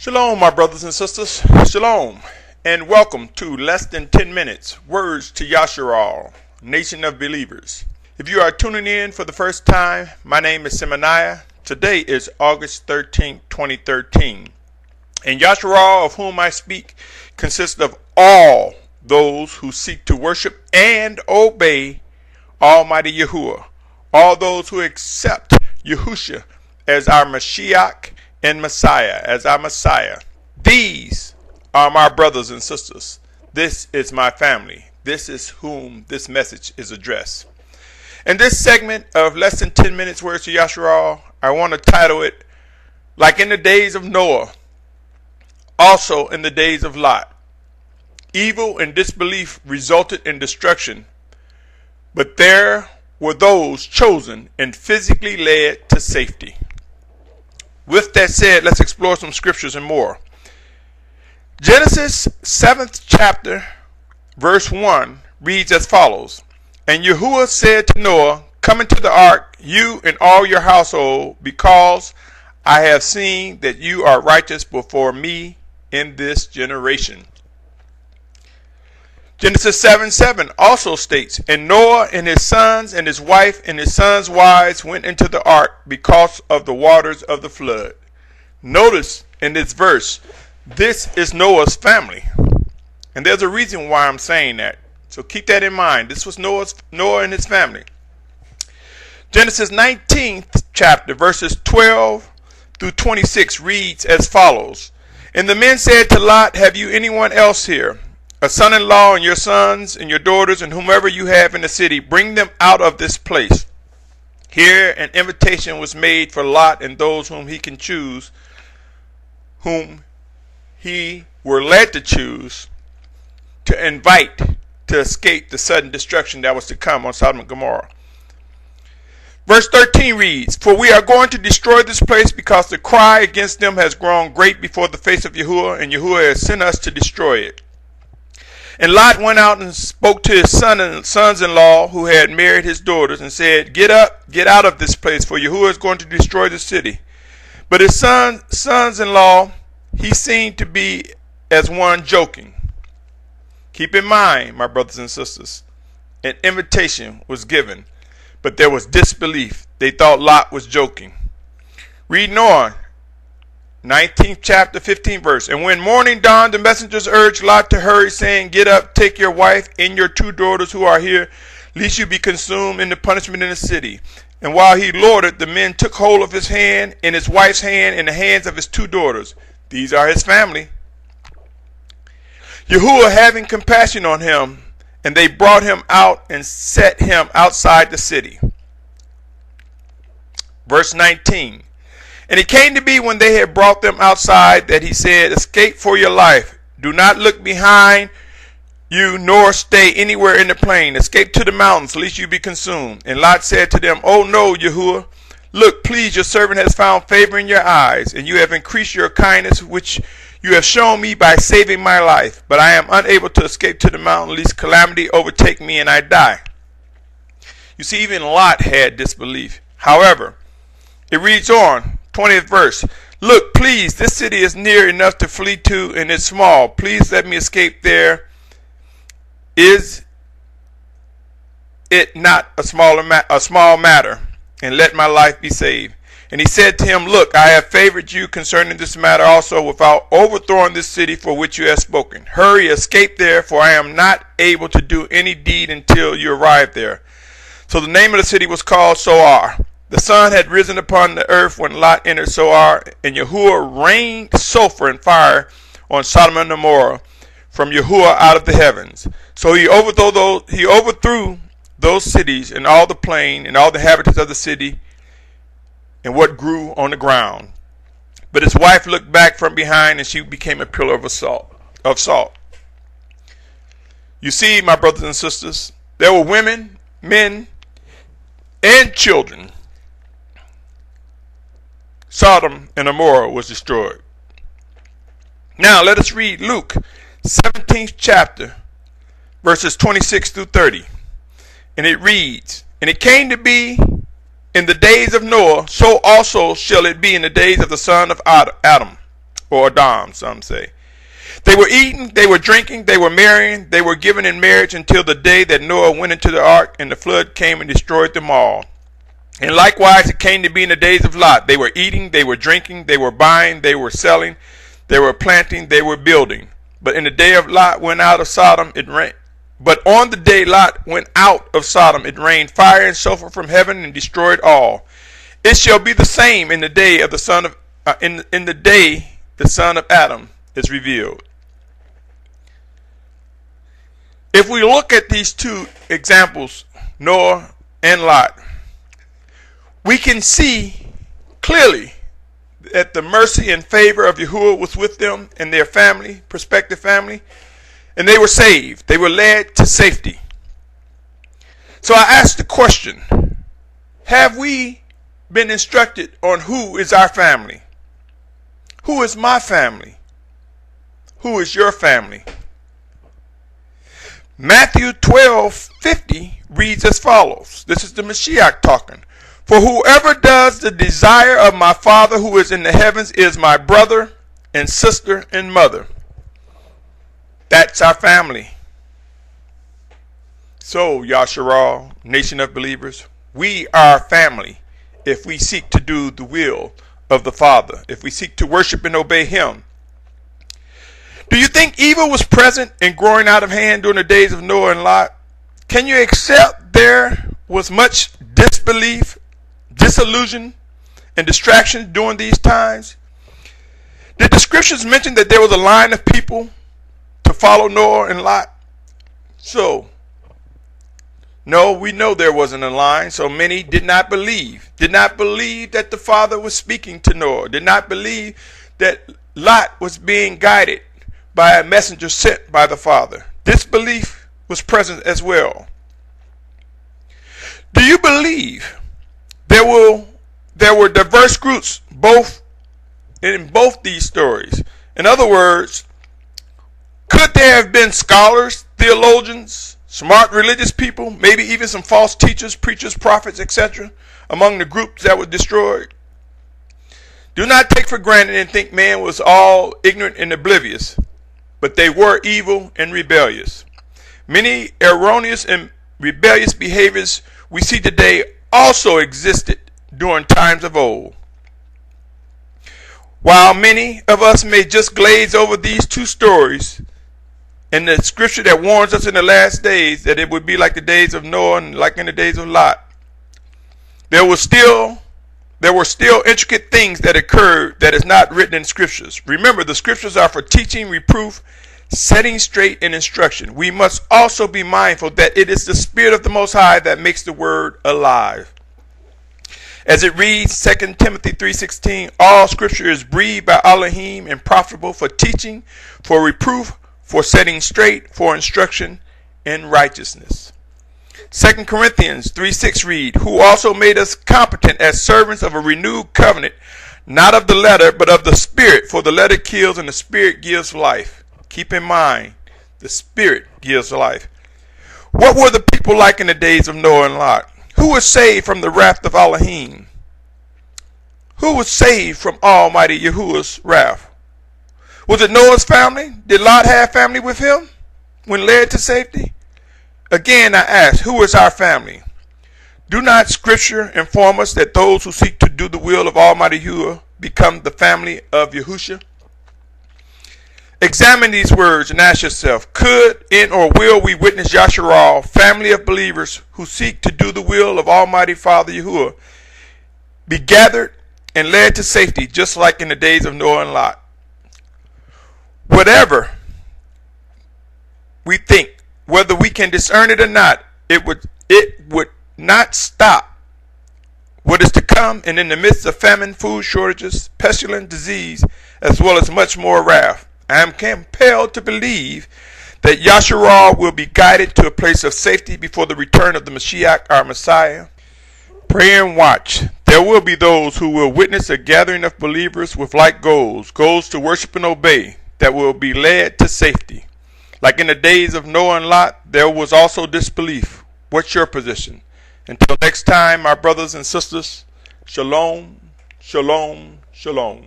Shalom, my brothers and sisters. Shalom, and welcome to Less Than 10 Minutes, Words to Yashar'al, Nation of Believers. If you are tuning in for the first time, my name is Symmanayah. Today is August 13, 2013. And Yashar'al, of whom I speak, consists of all those who seek to worship and obey Almighty Yehua, all those who accept Yahusha as our Mashiach and Messiah, as our Messiah. These are my brothers and sisters. This is my family. This is whom this message is addressed. In this segment of Less Than 10 Minutes Words to Yashar'al, I want to title it, Like in the Days of Noah, also in the days of Lot. Evil and disbelief resulted in destruction, but there were those chosen and physically led to safety. With that said, let's explore some scriptures and more. Genesis 7th chapter, verse 1 reads as follows. And Yehua said to Noah, Come into the ark, you and all your household, because I have seen that you are righteous before me in this generation. Genesis 7:7 also states, And Noah and his sons and his wife and his sons' wives went into the ark because of the waters of the flood. Notice in this verse, this is Noah's family. And there's a reason why I'm saying that. So keep that in mind. This was Noah and his family. Genesis 19th chapter, verses 12 through 26 reads as follows. And the men said to Lot, Have you anyone else here? A son-in-law and your sons and your daughters and whomever you have in the city, bring them out of this place. Here an invitation was made for Lot and those whom he can choose, whom he were led to choose, to invite to escape the sudden destruction that was to come on Sodom and Gomorrah. Verse 13 reads, For we are going to destroy this place because the cry against them has grown great before the face of Yehua, and Yehua has sent us to destroy it. And Lot went out and spoke to his sons-in-law who had married his daughters and said, Get up, get out of this place, for Yehua is going to destroy the city. But his sons-in-law, he seemed to be as one joking. Keep in mind, my brothers and sisters, an invitation was given, but there was disbelief. They thought Lot was joking. Reading on. 19th chapter, 15th verse. And when morning dawned, the messengers urged Lot to hurry, saying, Get up, take your wife and your two daughters who are here, lest you be consumed in the punishment in the city. And while he loitered, the men took hold of his hand and his wife's hand and the hands of his two daughters. These are his family. Yehua having compassion on him, and they brought him out and set him outside the city. Verse 19. And it came to be when they had brought them outside that he said, Escape for your life. Do not look behind you, nor stay anywhere in the plain. Escape to the mountains, lest you be consumed. And Lot said to them, Oh no, Yehua. Look, please, your servant has found favor in your eyes, and you have increased your kindness, which you have shown me by saving my life. But I am unable to escape to the mountain, lest calamity overtake me and I die. You see, even Lot had disbelief. However, it reads on. 20th verse. Look, please, this city is near enough to flee to, and it's small. Please let me escape there. Is it not a small matter? And let my life be saved. And he said to him, Look, I have favored you concerning this matter also, without overthrowing this city for which you have spoken. Hurry, escape there, for I am not able to do any deed until you arrive there. So the name of the city was called Zoar. The sun had risen upon the earth when Lot entered Zoar, and Yehua rained sulfur and fire on Sodom and Gomorrah from Yehua out of the heavens. So he overthrew those cities and all the plain and all the inhabitants of the city and what grew on the ground. But his wife looked back from behind, and she became a pillar of salt. You see, my brothers and sisters, there were women, men, and children. Sodom and Gomorrah was destroyed. Now let us read Luke 17th chapter, verses 26 through 30. And it reads, And it came to be in the days of Noah, so also shall it be in the days of the son of Adam. or Adam, some say. They were eating, they were drinking, they were marrying, they were given in marriage until the day that Noah went into the ark and the flood came and destroyed them all. And likewise it came to be in the days of Lot. They were eating, they were drinking, they were buying, they were selling, they were planting, they were building. But in the day of Lot went out of Sodom, it rained. But on the day Lot went out of Sodom, it rained fire and sulfur from heaven and destroyed all. It shall be the same in the day of the son of in the day the son of Adam is revealed. If we look at these two examples, Noah and Lot, we can see clearly that the mercy and favor of Yahweh was with them and their family, prospective family, and they were saved. They were led to safety. So I asked the question, have we been instructed on who is our family? Who is my family? Who is your family? Matthew 12:50 reads as follows. This is the Mashiach talking. For whoever does the desire of my Father who is in the heavens is my brother and sister and mother. That's our family. So, Yashar'al, nation of believers, we are family if we seek to do the will of the Father, if we seek to worship and obey Him. Do you think evil was present and growing out of hand during the days of Noah and Lot? Can you accept there was much disbelief, disillusion, and distraction during these times? Did the scriptures mention that there was a line of people to follow Noah and Lot? So, no, we know there wasn't a line, so many did not believe that the Father was speaking to Noah, did not believe that Lot was being guided by a messenger sent by the Father. Disbelief was present as well. Do you believe there were diverse groups in both these stories? In other words, could there have been scholars, theologians, smart religious people, maybe even some false teachers, preachers, prophets, etc., among the groups that were destroyed? Do not take for granted and think man was all ignorant and oblivious, but they were evil and rebellious. Many erroneous and rebellious behaviors we see today also existed during times of old. While many of us may just glaze over these two stories and the scripture that warns us in the last days that it would be like the days of Noah and like in the days of Lot, there were still intricate things that occurred that is not written in scriptures. Remember, the scriptures are for teaching, reproof, setting straight, and instruction. We must also be mindful that it is the Spirit of the Most High that makes the word alive. As it reads, 2 Timothy 3:16, all scripture is breathed by Elohim and profitable for teaching, for reproof, for setting straight, for instruction in righteousness. 2 Corinthians 3:6 read, who also made us competent as servants of a renewed covenant, not of the letter, but of the Spirit, for the letter kills and the Spirit gives life. Keep in mind, the Spirit gives life. What were the people like in the days of Noah and Lot? Who was saved from the wrath of Elohim? Who was saved from Almighty Yahuwah's wrath? Was it Noah's family? Did Lot have family with him when led to safety? Again, I ask, who is our family? Do not Scripture inform us that those who seek to do the will of Almighty Yahuwah become the family of Yahusha? Examine these words and ask yourself, could in or will we witness Yashar'al, family of believers who seek to do the will of Almighty Father Yahuwah, be gathered and led to safety just like in the days of Noah and Lot? Whatever we think, whether we can discern it or not, it would not stop what is to come, and in the midst of famine, food shortages, pestilence, disease, as well as much more wrath, I am compelled to believe that Yashar'al will be guided to a place of safety before the return of the Mashiach, our Messiah. Pray and watch. There will be those who will witness a gathering of believers with like goals to worship and obey, that will be led to safety. Like in the days of Noah and Lot, there was also disbelief. What's your position? Until next time, my brothers and sisters, shalom, shalom, shalom.